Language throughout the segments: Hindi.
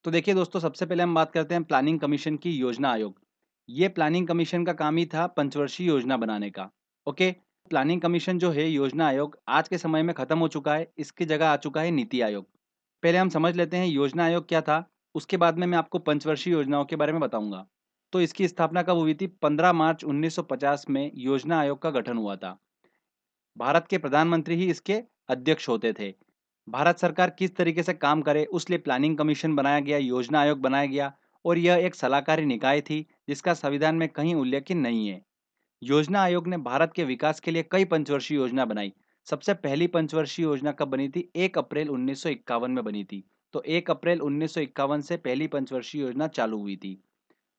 तो देखिए दोस्तों, सबसे पहले हम बात करते हैं प्लानिंग कमीशन की योजना आयोग। ये प्लानिंग कमीशन का काम ही था पंचवर्षीय योजना बनाने का। ओके। प्लानिंग कमीशन जो है योजना आयोग आज के समय में खत्म हो चुका है, इसकी जगह आ चुका है नीति आयोग। पहले हम समझ लेते हैं योजना आयोग क्या था, उसके बाद में मैं आपको पंचवर्षीय योजनाओं के बारे में बताऊंगा। तो इसकी स्थापना कब हुई थी? 15 मार्च 1950 में योजना आयोग का गठन हुआ था। भारत के प्रधानमंत्री ही इसके अध्यक्ष होते थे। भारत सरकार किस तरीके से काम करे उस लिए प्लानिंग कमीशन बनाया गया, योजना आयोग बनाया गया। और यह एक सलाहकारी निकाय थी जिसका संविधान में कहीं उल्लेख नहीं है। योजना आयोग ने भारत के विकास के लिए कई पंचवर्षीय योजना बनाई। सबसे पहली पंचवर्षीय योजना कब बनी थी? 1 अप्रैल 1951 में बनी थी। तो 1 अप्रैल 1951 से पहली पंचवर्षीय योजना चालू हुई थी।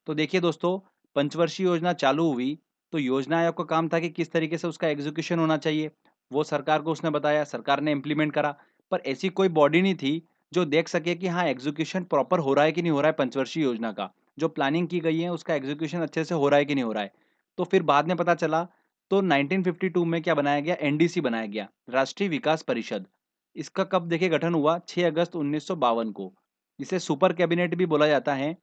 तो देखिए दोस्तों, पंचवर्षीय योजना चालू हुई तो योजना आयोग का काम था कि किस तरीके से उसका एग्जीक्यूशन होना चाहिए। वो सरकार को उसने बताया, सरकार ने इम्प्लीमेंट करा। पर ऐसी कोई बॉडी नहीं थी जो देख सके कि हाँ, एग्जीक्यूशन प्रॉपर हो रहा है कि नहीं हो रहा है पंचवर्षीय योजना का। जो प्लानिंग की गई है उसका एग्जीक्यूशन अच्छे से हो रहा है कि नहीं हो रहा है। तो फिर बाद में पता चला, तो 1952 में क्या बनाया गया? एनडीसी बनाया गया, राष्ट्रीय विकास परिषद। इसका कब देखिए गठन हुआ? 6 अगस्त 1952 को। इसे सुपर कैबिनेट भी बोला जाता है।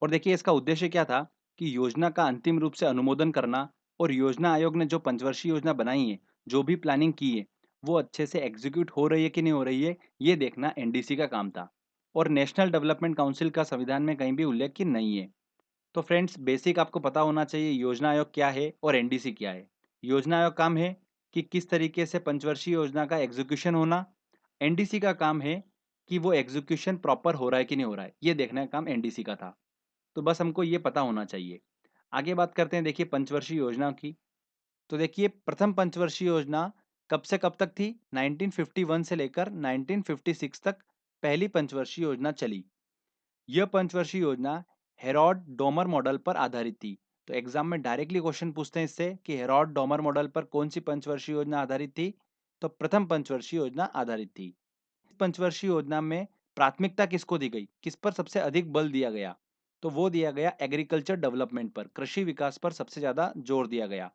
और देखिए इसका उद्देश्य क्या था कि योजना का अंतिम रूप से अनुमोदन करना, और योजना आयोग ने जो पंचवर्षीय योजना बनाई है, जो भी प्लानिंग की है, वो अच्छे से एग्जीक्यूट हो रही है कि नहीं हो रही है, ये देखना एनडीसी का काम था। और नेशनल डेवलपमेंट काउंसिल का संविधान में कहीं भी उल्लेख की नहीं है। तो फ्रेंड्स, बेसिक आपको पता होना चाहिए योजना आयोग क्या है और एनडीसी क्या है। योजना आयोग काम है कि किस तरीके से पंचवर्षीय योजना का एग्जीक्यूशन होना। एनडीसी का काम है कि वो एग्जीक्यूशन प्रॉपर हो रहा है कि नहीं हो रहा है, ये देखने का काम एनडीसी का था। तो बस हमको ये पता होना चाहिए। आगे बात करते हैं देखिए पंचवर्षीय योजना की। तो देखिए प्रथम पंचवर्षीय योजना कब से कब तक थी? 1951 से लेकर 1956 तक पहली पंचवर्षीय योजना चली। यह पंचवर्षीय योजना हेरॉड डोमर मॉडल पर आधारित थी। तो एग्जाम में डायरेक्टली क्वेश्चन पूछते हैं इससे कि हेरॉड डोमर मॉडल पर कौन सी पंचवर्षीय योजना आधारित थी? तो प्रथम पंचवर्षीय योजना आधारित थी। इस पंचवर्षीय योजना में प्राथमिकता किसको दी गई, किस पर सबसे अधिक बल दिया गया? तो वो दिया गया एग्रीकल्चर डेवलपमेंट पर, कृषि विकास पर सबसे ज्यादा जोर दिया गया।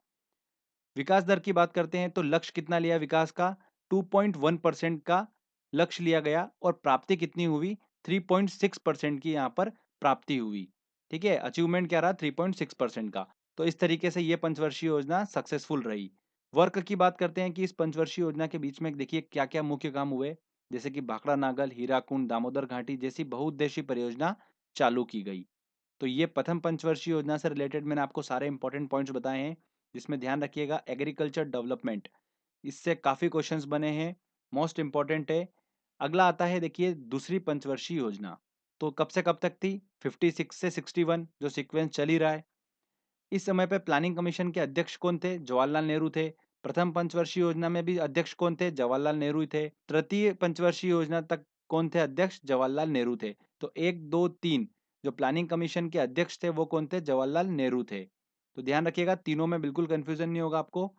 विकास दर की बात करते हैं तो लक्ष्य कितना लिया विकास का? 2.1% का लक्ष्य लिया गया, और प्राप्ति कितनी हुई? 3.6% की यहाँ पर प्राप्ति हुई। ठीक है, अचीवमेंट क्या रहा? 3.6% का। तो इस तरीके से ये पंचवर्षीय योजना सक्सेसफुल रही। वर्क की बात करते हैं कि इस पंचवर्षीय योजना के बीच में देखिए क्या क्या मुख्य काम हुए। जैसे कि भाखड़ा नागल, हीराकुंड, दामोदर घाटी जैसी बहुउद्देशीय परियोजना चालू की गई। तो ये प्रथम पंचवर्षीय योजना से रिलेटेड मैंने आपको सारे इंपॉर्टेंट पॉइंट्स बताए हैं, जिसमें ध्यान रखिएगा एग्रीकल्चर डेवलपमेंट, इससे काफ़ी क्वेश्चंस बने हैं, मोस्ट इंपॉर्टेंट है। अगला आता है देखिए दूसरी पंचवर्षीय योजना। तो कब से कब तक थी? 56 से 61, जो सीक्वेंस चल ही रहा है। इस समय पे प्लानिंग कमीशन के अध्यक्ष कौन थे? जवाहरलाल नेहरू थे। प्रथम पंचवर्षीय योजना में भी अध्यक्ष कौन थे? जवाहरलाल नेहरू ही थे। तृतीय पंचवर्षीय योजना तक कौन थे अध्यक्ष? जवाहरलाल नेहरू थे। तो एक दो तीन जो प्लानिंग कमीशन के अध्यक्ष थे वो कौन थे? जवाहरलाल नेहरू थे। तो ध्यान रखिएगा, तीनों में बिल्कुल कंफ्यूजन नहीं होगा आपको।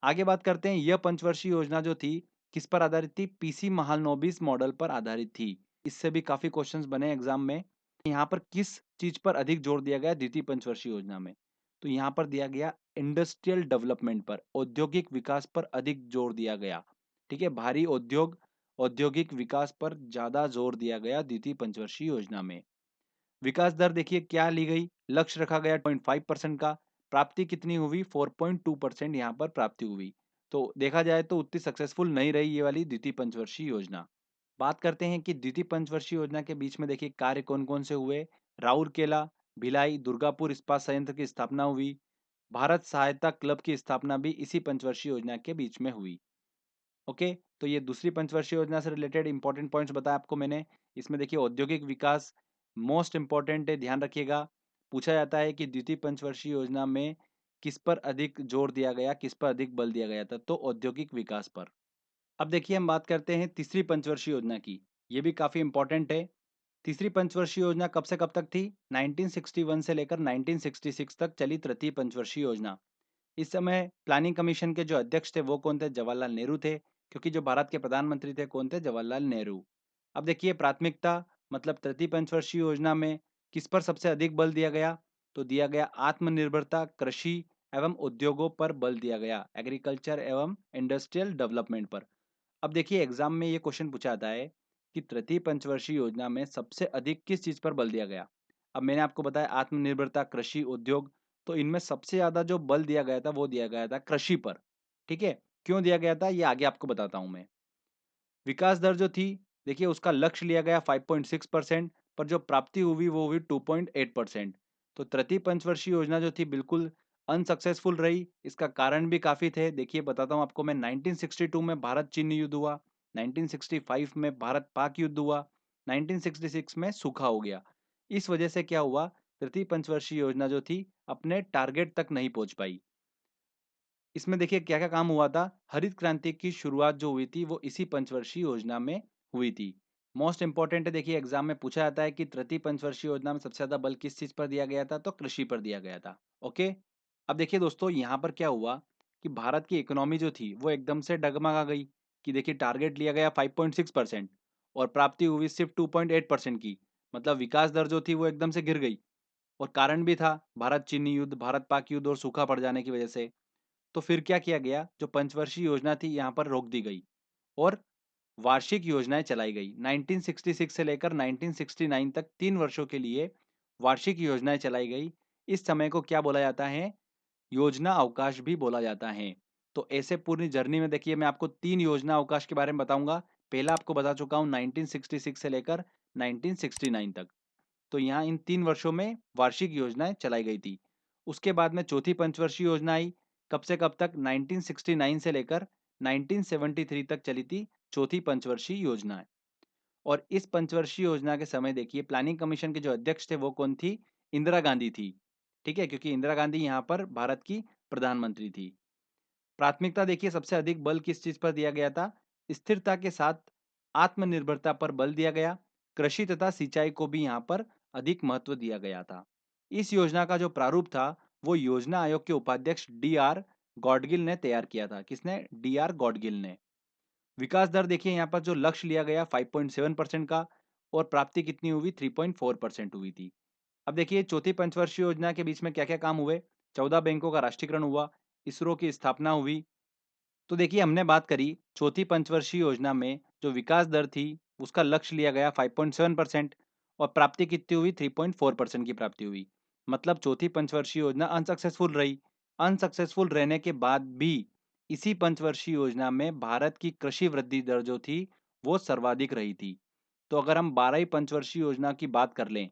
आगे बात करते हैं, यह पंचवर्षीय योजना जो थी किस पर आधारित थी? पीसी महालनोबिस मॉडल पर आधारित थी। इससे भी काफी क्वेश्चंस बने एग्जाम में। यहाँ पर किस चीज पर अधिक जोर दिया गया द्वितीय पंचवर्षीय योजना में? तो यहाँ पर दिया गया इंडस्ट्रियल डेवलपमेंट पर, औद्योगिक विकास पर अधिक जोर दिया गया। ठीक है, भारी उद्योग, औद्योगिक विकास पर ज्यादा जोर दिया गया द्वितीय पंचवर्षीय योजना में। विकास दर देखिए क्या ली गई, लक्ष्य रखा गया 0.5% का। प्राप्ति कितनी हुई? 4.2% यहाँ पर प्राप्ति हुई। तो देखा जाए तो उतनी सक्सेसफुल नहीं रही ये वाली द्वितीय पंचवर्षीय योजना। बात करते हैं कि द्वितीय पंचवर्षीय योजना के बीच में देखिए कार्य कौन कौन से हुए। राउरकेला, भिलाई, दुर्गापुर इस्पात संयंत्र की स्थापना हुई। भारत सहायता क्लब की स्थापना भी इसी पंचवर्षीय योजना के बीच में हुई। ओके। तो ये दूसरी पंचवर्षीय योजना से रिलेटेड इंपॉर्टेंट पॉइंट्स बताया आपको मैंने। इसमें देखिए औद्योगिक विकास मोस्ट इंपॉर्टेंट है, ध्यान रखिएगा। पूछा जाता है कि द्वितीय पंचवर्षीय योजना में किस पर अधिक जोर दिया गया, किस पर अधिक बल दिया गया था? तो औद्योगिक विकास पर। अब देखिए हम बात करते हैं तीसरी पंचवर्षीय योजना की। ये भी काफी इंपॉर्टेंट है। तीसरी पंचवर्षीय योजना कब से कब तक थी? 1961 से लेकर 1966 तक चली तृतीय पंचवर्षीय योजना। इस समय प्लानिंग कमीशन के जो अध्यक्ष थे वो कौन थे? जवाहरलाल नेहरू थे, क्योंकि जो भारत के प्रधानमंत्री थे कौन थे? जवाहरलाल नेहरू। अब देखिए प्राथमिकता, मतलब तृतीय पंचवर्षीय योजना में किस पर सबसे अधिक बल दिया गया? तो दिया गया आत्मनिर्भरता, कृषि एवं उद्योगों पर बल दिया गया, एग्रीकल्चर एवं इंडस्ट्रियल डेवलपमेंट पर। अब देखिए एग्जाम में ये क्वेश्चन पूछा जाता है कि तृतीय पंचवर्षीय योजना में सबसे अधिक किस चीज़ पर बल दिया गया? अब मैंने आपको बताया आत्मनिर्भरता, कृषि, उद्योग, तो इनमें सबसे ज़्यादा जो बल दिया गया था वो दिया गया था कृषि पर, ठीक है? क्यों दिया गया था ये आगे आपको बताता हूँ मैं। विकास दर जो थी, देखिए उसका लक्ष्य लिया गया 5.6% पर जो प्राप्ति हुई वो हुई 2.8%। तो तृतीय पंचवर्षीय योजना जो थी बिल्कुल अनसक्सेसफुल रही। इसका कारण भी काफ़ी थे। देखिए बताता हूँ आपको मैं 1962 में भारत-चीन युद्ध हुआ, 1965 में भारत-पाक युद्ध हुआ, 1966 में सूखा हो गया। इस वजह से क्या हुआ, तृतीय पंचवर्षीय योजना जो थी अपने टारगेट तक नहीं पहुँच पाई। इसमें देखिए क्या-क्या काम हुआ था, हरित क्रांति की शुरुआत जो हुई थी वो इसी पंचवर्षीय योजना में हुई थी। मोस्ट इम्पोर्टेंट है देखिए एग्जाम में पूछा जाता है कि तृतीय पंचवर्षीय योजना में सबसे ज़्यादा बल किस चीज़ पर दिया गया था? तो कृषि पर दिया गया था। ओके? अब देखिए दोस्तों यहाँ पर क्या हुआ कि भारत की इकोनॉमी जो थी वो एकदम से डगमगा गई कि देखिए टारगेट लिया गया 5.6% और प्राप्ति हुई सिर्फ 2.8% की। मतलब विकास दर जो थी वो एकदम से गिर गई और कारण भी था भारत-चीनी युद्ध, भारत-पाक युद्ध और सूखा पड़ जाने की वजह से। तो फिर क्या किया गया, जो पंचवर्षीय योजना थी यहाँ पर रोक दी गई और वार्षिक योजनाएं चलाई गई। 1966 से लेकर 1969 तक 3 वर्षों के लिए वार्षिक योजनाएं चलाई गई। इस समय को क्या बोला जाता है? योजना अवकाश भी बोला जाता है। तो ऐसे पूरी जर्नी में देखिए मैं आपको 3 योजना अवकाश के बारे में बताऊंगा। पहला आपको बता चुका हूँ 1966 से लेकर 1969 तक। तो यहाँ इन 3 वर्षों में वार्षिक योजनाएँ चलाई गई थी। उसके बाद में चौथी पंचवर्षीय योजना आई, कब से कब तक? 1969 से लेकर 1973 तक चली थी चौथी पंचवर्षीय योजना। और इस पंचवर्षीय योजना के समय देखिए प्लानिंग कमीशन के जो अध्यक्ष थे वो कौन थी? इंदिरा गांधी थी। ठीक है? क्योंकि इंदिरा गांधी यहाँ पर भारत की प्रधानमंत्री थी। प्राथमिकता देखिए सबसे अधिक बल किस चीज पर दिया गया था? स्थिरता के साथ आत्मनिर्भरता पर बल दिया गया। कृषि तथा सिंचाई को भी यहाँ पर अधिक महत्व दिया गया था। इस योजना का जो प्रारूप था वो योजना आयोग के उपाध्यक्ष डी आर गॉडगिल ने तैयार किया था। किसने? डी आर गॉडगिल ने। विकास दर देखिए यहाँ पर जो लक्ष्य लिया गया 5.7% का और प्राप्ति कितनी हुई? 3.4% हुई थी। अब देखिए चौथी पंचवर्षीय योजना के बीच में क्या क्या काम हुए? 14 बैंकों का राष्ट्रीयकरण हुआ, इसरो की स्थापना हुई। तो देखिए हमने बात करी चौथी पंचवर्षीय योजना में जो विकास दर थी उसका लक्ष्य लिया गया 5.7% और प्राप्ति कितनी हुई? 3.4% की प्राप्ति हुई। मतलब चौथी पंचवर्षीय योजना अनसक्सेसफुल रही। अनसक्सेसफुल रहने के बाद भी इसी पंचवर्षीय योजना में भारत की कृषि वृद्धि दर जो थी वो सर्वाधिक रही थी। तो अगर हम 12 पंचवर्षीय योजना की बात कर लें,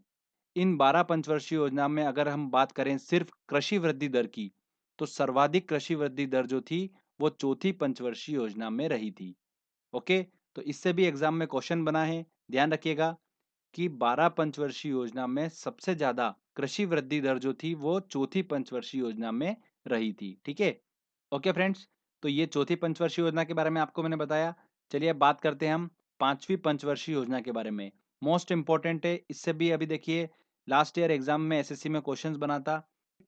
इन 12 पंचवर्षीय योजना में अगर हम बात करें सिर्फ कृषि वृद्धि दर की, तो सर्वाधिक कृषि वृद्धि दर जो थी वो चौथी पंचवर्षीय योजना में रही थी। ओके? तो इससे भी एग्जाम में क्वेश्चन बना है, ध्यान रखिएगा कि 12 पंचवर्षीय योजना में सबसे ज़्यादा कृषि वृद्धि दर जो थी वो चौथी पंचवर्षीय योजना में रही थी। ठीक है? ओके फ्रेंड्स, तो ये चौथी पंचवर्षीय योजना के बारे में आपको मैंने बताया। चलिए अब बात करते हैं हम 5वीं पंचवर्षीय योजना के बारे में। मोस्ट इम्पोर्टेंट है, इससे भी अभी देखिए लास्ट ईयर एग्जाम में एसएससी में क्वेश्चंस बना था।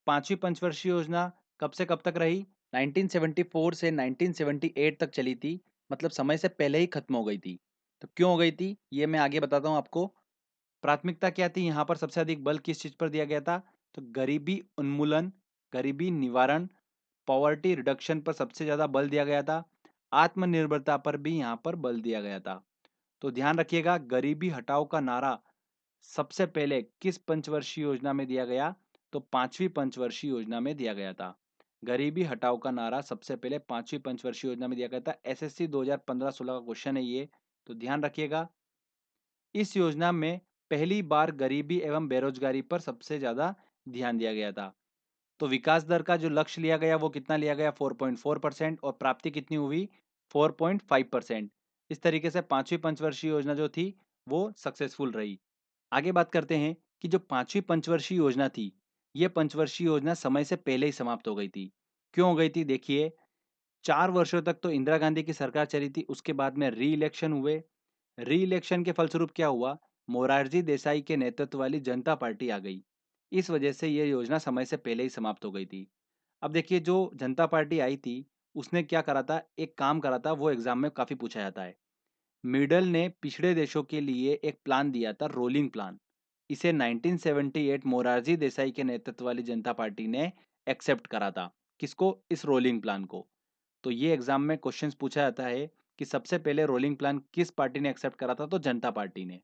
5वीं पंचवर्षीय योजना कब से कब तक रही? 1974 से 1978 तक चली थी, मतलब समय से पहले ही खत्म हो गई थी। तो क्यों हो गई थी? ये मैं आगे बताता हूँ आपको। प्राथमिकता क्या थी? यहाँ पर सबसे अधिक बल किस चीज़ पर दिया गया था? तो गरीबी उन्मूलन, गरीबी निवारण, पॉवर्टी रिडक्शन पर सबसे ज़्यादा बल दिया गया था। आत्मनिर्भरता पर भी यहाँ पर बल दिया गया था। तो ध्यान रखिएगा गरीबी हटाओ का नारा सबसे पहले किस पंचवर्षीय योजना में दिया गया? तो 5वीं पंचवर्षीय योजना में दिया गया था। गरीबी हटाओ का नारा सबसे पहले 5वीं पंचवर्षीय योजना में दिया गया था। एसएससी 2015-16 का क्वेश्चन है ये, तो ध्यान रखिएगा। इस योजना में पहली बार गरीबी एवं बेरोजगारी पर सबसे ज़्यादा ध्यान दिया गया था। तो विकास दर का जो लक्ष्य लिया गया वो कितना लिया गया? 4.4% और प्राप्ति कितनी हुई? 4.5%। इस तरीके से 5वीं पंचवर्षीय योजना जो थी वो सक्सेसफुल रही। आगे बात करते हैं कि जो 5वीं पंचवर्षीय योजना थी, ये पंचवर्षीय योजना समय से पहले ही समाप्त हो गई थी। क्यों हो गई थी? देखिए 4 वर्षों तक तो इंदिरा गांधी की सरकार चली थी, उसके बाद में री इलेक्शन हुए। री इलेक्शन के फलस्वरूप क्या हुआ? मोरारजी देसाई के नेतृत्व वाली जनता पार्टी आ गई। इस वजह से ये योजना समय से पहले ही समाप्त हो गई थी। अब देखिए जो जनता पार्टी आई थी, उसने क्या करा था? एक काम करा था, वो एग्जाम में काफ़ी पूछा जाता है। मिडल ने पिछड़े देशों के लिए एक प्लान दिया था, रोलिंग प्लान। इसे 1978 मोरारजी देसाई के नेतृत्व वाली जनता पार्टी ने एक्सेप्ट करा था। किसको? इस रोलिंग प्लान को। तो ये एग्जाम में क्वेश्चंस पूछा जाता है कि सबसे पहले रोलिंग प्लान किस पार्टी ने एक्सेप्ट करा था, तो जनता पार्टी ने।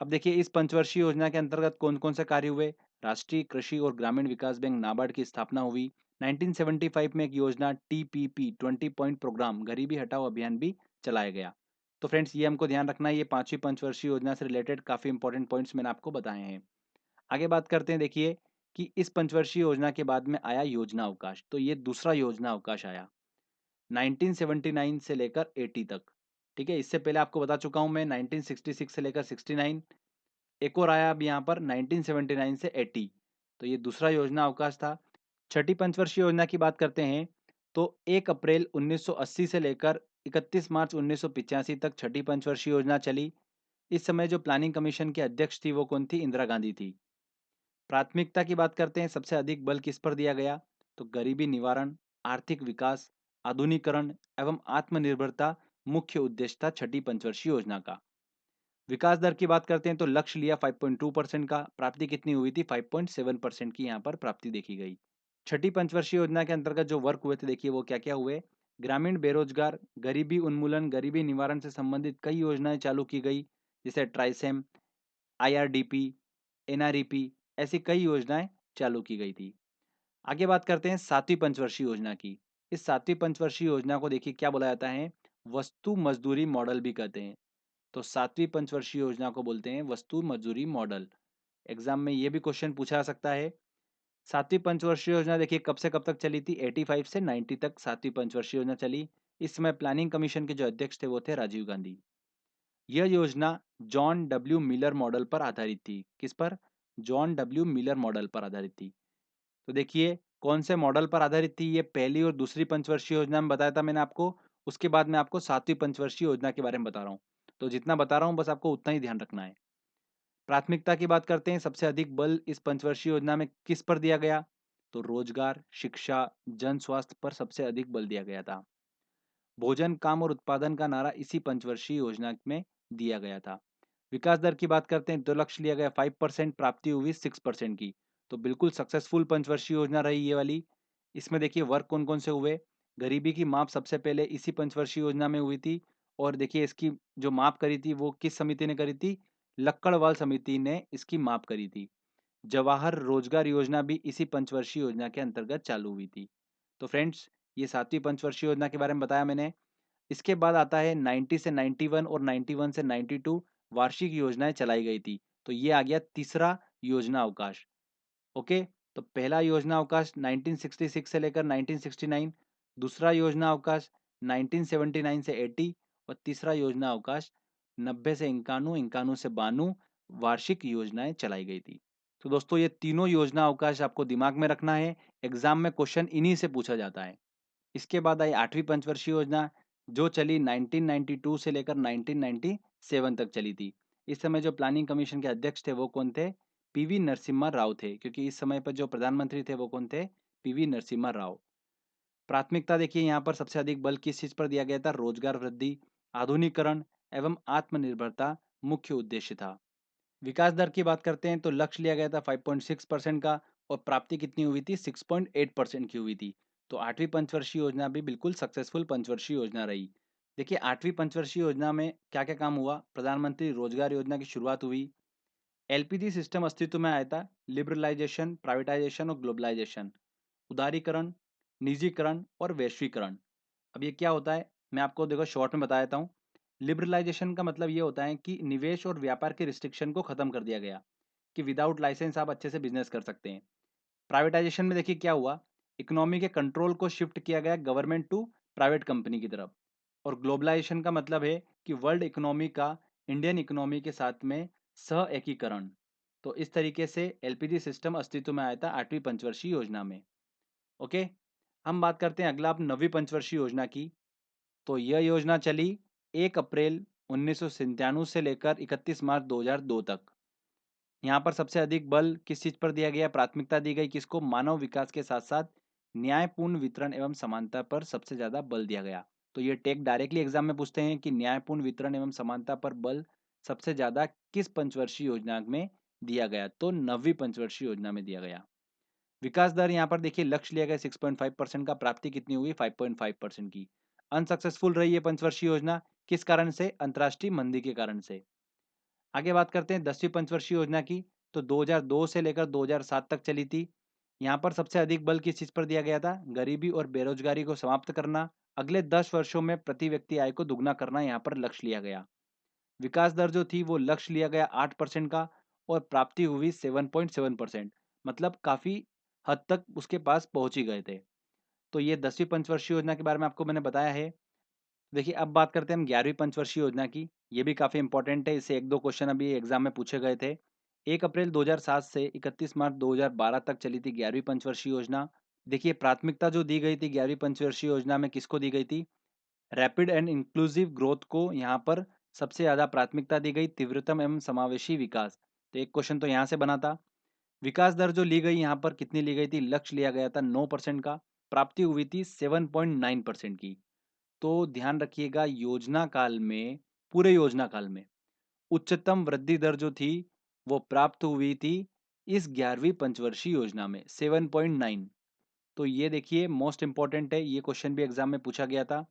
अब देखिए इस पंचवर्षीय योजना के अंतर्गत कौन-कौन से कार्य हुए? राष्ट्रीय कृषि और ग्रामीण विकास बैंक नाबार्ड की स्थापना हुई। 1975 में एक योजना टीपीपी 20 पॉइंट प्रोग्राम गरीबी हटाओ अभियान भी चलाया गया। तो फ्रेंड्स ये हमको ध्यान रखना है, ये 5वीं पंचवर्षीय योजना से रिलेटेड काफ़ी इंपॉर्टेंट पॉइंट्स मैंने आपको बताए हैं। आगे बात करते हैं देखिए कि इस पंचवर्षीय योजना के बाद में आया योजना अवकाश, तो ये दूसरा योजना अवकाश आया 1979 से लेकर 80 तक। ठीक है, इससे पहले आपको बता चुका हूं मैं 1966 से लेकर 69, एक और आया अब यहाँ पर 1979 से 80, तो ये दूसरा योजना अवकाश था। छठी पंचवर्षीय योजना की बात करते हैं तो 1 अप्रैल 1980 से लेकर 31 मार्च 1985 तक छठी पंचवर्षीय योजना चली। इस समय जो प्लानिंग कमीशन की अध्यक्ष थी वो कौन थी? इंदिरा गांधी थी। प्राथमिकता की बात करते हैं, सबसे अधिक बल किस पर दिया गया? तो गरीबी निवारण, आर्थिक विकास, आधुनिकरण एवं आत्मनिर्भरता मुख्य उद्देश्य था छठी पंचवर्षीय योजना का। विकास दर की बात करते हैं तो लक्ष्य लिया 5.2% का, प्राप्ति कितनी हुई थी? 5.7% की यहाँ पर प्राप्ति देखी गई। छठी पंचवर्षीय योजना के अंतर्गत जो वर्क हुए थे देखिए वो क्या क्या हुए? ग्रामीण बेरोजगार, गरीबी उन्मूलन, गरीबी निवारण से संबंधित कई योजनाएं चालू की गई, जैसे ट्राइसेम, आईआरडीपी, एनआरईपी, ऐसी कई योजनाएं चालू की गई थी। आगे बात करते हैं 7वीं पंचवर्षीय योजना की। इस 7वीं पंचवर्षीय योजना को देखिए क्या बोला जाता है? वस्तु मजदूरी मॉडल भी कहते हैं। तो 7वीं पंचवर्षीय योजना को बोलते हैं वस्तु मजदूरी मॉडल। एग्जाम में ये भी क्वेश्चन पूछा जा सकता है। 7वीं पंचवर्षीय योजना देखिए कब से कब तक चली थी? 85 से 90 तक 7वीं पंचवर्षीय योजना चली। इस समय प्लानिंग कमीशन के जो अध्यक्ष थे वो थे राजीव गांधी। यह योजना जॉन डब्ल्यू मिलर मॉडल पर आधारित थी। किस पर? जॉन डब्ल्यू मिलर मॉडल पर आधारित थी। तो देखिए कौन से मॉडल पर आधारित थी? ये पहली और दूसरी पंचवर्षीय योजना में बताया था मैंने आपको। उसके बाद मैं आपको 7वीं पंचवर्षीय योजना के बारे में बता रहा हूँ। तो जितना बता रहा हूँ बस आपको उतना ही ध्यान रखना है। प्राथमिकता की बात करते हैं, सबसे अधिक बल इस पंचवर्षीय योजना में किस पर दिया गया? तो रोजगार, शिक्षा, जन स्वास्थ्य पर सबसे अधिक बल दिया गया था। भोजन, काम और उत्पादन का नारा इसी पंचवर्षीय योजना में दिया गया था। विकास दर की बात करते हैं तो लक्ष्य लिया गया 5%, प्राप्ति हुई 6% की। तो बिल्कुल सक्सेसफुल पंचवर्षीय योजना रही ये वाली। इसमें देखिए वर्क कौन कौन से हुए? गरीबी की माप सबसे पहले इसी पंचवर्षीय योजना में हुई थी। और देखिए इसकी जो माप करी थी वो किस समिति ने करी थी? लक्कड़वाल समिति ने इसकी माप करी थी। जवाहर रोजगार योजना भी इसी पंचवर्षीय योजना के अंतर्गत चालू हुई थी। तो फ्रेंड्स ये 7वीं पंचवर्षीय योजना के बारे में बताया मैंने। इसके बाद आता है 90 से 91 और 91 से 92 वार्षिक योजनाएं चलाई गई थी। तो ये आ गया तीसरा योजना अवकाश। ओके, तो पहला योजना अवकाश 1966 से लेकर 1969, दूसरा योजना अवकाश 1979 से 80 और तीसरा योजना अवकाश 90 से 91, 91 से 92 वार्षिक योजनाएं चलाई गई थी। तो दोस्तों ये तीनों योजना अवकाश आपको दिमाग में रखना है, एग्जाम में क्वेश्चन इन्हीं से पूछा जाता है। इसके बाद आई 8वीं पंचवर्षीय योजना जो चली 1992 से लेकर 1997 तक चली थी। इस समय जो प्लानिंग कमीशन के अध्यक्ष थे वो कौन थे? पीवी नरसिम्हा राव थे, क्योंकि इस समय पर जो प्रधानमंत्री थे वो कौन थे? पीवी नरसिम्हा राव। प्राथमिकता देखिए यहाँ पर सबसे अधिक बल किस चीज पर दिया गया था? रोजगार वृद्धि, आधुनिकरण एवं आत्मनिर्भरता मुख्य उद्देश्य था। विकास दर की बात करते हैं तो लक्ष्य लिया गया था 5.6% का और प्राप्ति कितनी हुई थी? 6.8% की हुई थी। तो 8वीं पंचवर्षीय योजना भी बिल्कुल सक्सेसफुल पंचवर्षीय योजना रही। देखिए 8वीं पंचवर्षीय योजना में क्या क्या काम हुआ? प्रधानमंत्री रोजगार योजना की शुरुआत हुई। एलपीजी सिस्टम अस्तित्व में आया था। लिबरलाइजेशन, प्राइवेटाइजेशन और ग्लोबलाइजेशन, उदारीकरण, निजीकरण और वैश्वीकरण। अब ये क्या होता है? मैं आपको देखो शॉर्ट में बता देता हूँ। लिबरलाइजेशन का मतलब ये होता है कि निवेश और व्यापार के रिस्ट्रिक्शन को खत्म कर दिया गया, कि विदाउट लाइसेंस आप अच्छे से बिजनेस कर सकते हैं। प्राइवेटाइजेशन में देखिए क्या हुआ? इकोनॉमी के कंट्रोल को शिफ्ट किया गया गवर्नमेंट टू प्राइवेट कंपनी की तरफ। और ग्लोबलाइजेशन का मतलब है कि वर्ल्ड इकोनॉमी का इंडियन इकोनॉमी के साथ में सह एकीकरण। तो इस तरीके से एलपीजी सिस्टम अस्तित्व में आया था 8वीं पंचवर्षीय योजना में। ओके, हम बात करते हैं अगला अब 9वीं पंचवर्षीय योजना की। तो यह योजना चली 1 अप्रैल 1997 से लेकर 31 मार्च 2002 तक। यहाँ पर सबसे अधिक बल किस चीज पर दिया गया? प्राथमिकता दी गई किसको? मानव विकास के साथ साथ न्यायपूर्ण वितरण एवं समानता पर सबसे ज्यादा बल दिया गया। तो ये टेक डायरेक्टली एग्जाम में पूछते हैं कि न्यायपूर्ण वितरण एवं समानता पर बल सबसे ज्यादा किस पंचवर्षीय योजना में दिया गया? तो 9वीं पंचवर्षीय योजना में दिया गया। विकास दर यहाँ पर देखिए लक्ष्य लिया गया 6.5% का, प्राप्ति कितनी हुई? 5.5% की। अनसक्सेसफुल रही ये पंचवर्षीय योजना, किस कारण से? अंतर्राष्ट्रीय मंदी के कारण से। आगे बात करते हैं 10वीं पंचवर्षीय योजना की, तो 2002 से लेकर 2007 तक चली थी। यहाँ पर सबसे अधिक बल किस चीज़ पर दिया गया था? गरीबी और बेरोजगारी को समाप्त करना, अगले 10 वर्षों में प्रति व्यक्ति आय को दुगना करना यहाँ पर लक्ष्य लिया गया। विकास दर जो थी वो लक्ष्य लिया गया 8% का और प्राप्ति हुई 7.7%, मतलब काफ़ी हद तक उसके पास पहुँच ही गए थे। तो ये 10वीं पंचवर्षीय योजना के बारे में आपको मैंने बताया है। देखिए, अब बात करते हैं हम 11वीं पंचवर्षीय योजना की। ये भी काफ़ी इंपॉर्टेंट है, इससे 1-2 क्वेश्चन अभी एग्ज़ाम में पूछे गए थे। 1 अप्रैल 2007 से 31 मार्च 2012 तक चली थी 11वीं पंचवर्षीय योजना। देखिए, प्राथमिकता जो दी गई थी 11वीं पंचवर्षीय योजना में किसको दी गई थी? रैपिड एंड इंक्लूसिव ग्रोथ को यहाँ पर सबसे ज़्यादा प्राथमिकता दी गई, तीव्रतम एवं समावेशी विकास। तो एक क्वेश्चन तो यहाँ से बना था। विकास दर जो ली गई यहाँ पर कितनी ली गई थी? लक्ष्य लिया गया था 9% का, प्राप्ति हुई थी 7.9% की। तो ध्यान रखिएगा योजना काल में, पूरे योजना काल में उच्चतम वृद्धि दर जो थी वो प्राप्त हुई थी इस 11वीं पंचवर्षीय योजना में 7.9। तो ये देखिए मोस्ट इंपॉर्टेंट है, ये क्वेश्चन भी एग्जाम में पूछा गया था।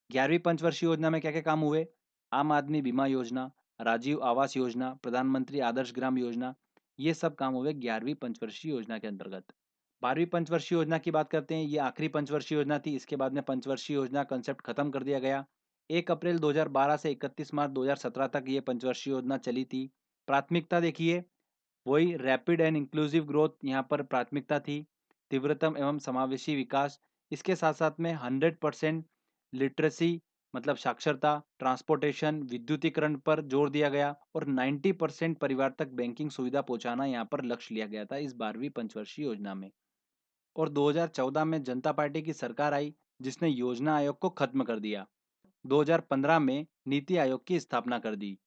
11वीं पंचवर्षीय योजना में क्या क्या काम हुए? आम आदमी बीमा योजना, राजीव आवास योजना, प्रधानमंत्री आदर्श ग्राम योजना, ये सब काम हुए 11वीं पंचवर्षीय योजना के अंतर्गत। 12वीं पंचवर्षीय योजना की बात करते हैं, ये आखिरी पंचवर्षीय योजना थी, इसके बाद में पंचवर्षीय योजना कंसेप्ट खत्म कर दिया गया। 1 अप्रैल 2012 से 31 मार्च 2017 तक ये पंचवर्षीय योजना चली थी। प्राथमिकता देखिए, वही रैपिड एंड इंक्लूसिव ग्रोथ यहाँ पर प्राथमिकता थी, तीव्रतम एवं समावेशी विकास, इसके साथ साथ में 100% लिटरेसी मतलब साक्षरता, ट्रांसपोर्टेशन, विद्युतीकरण पर जोर दिया गया और 90% परिवार तक बैंकिंग सुविधा पहुंचाना यहाँ पर लक्ष्य लिया गया था इस 12वीं पंचवर्षीय योजना में। और 2014 में जनता पार्टी की सरकार आई जिसने योजना आयोग को खत्म कर दिया। 2015 में नीति आयोग की स्थापना कर दी।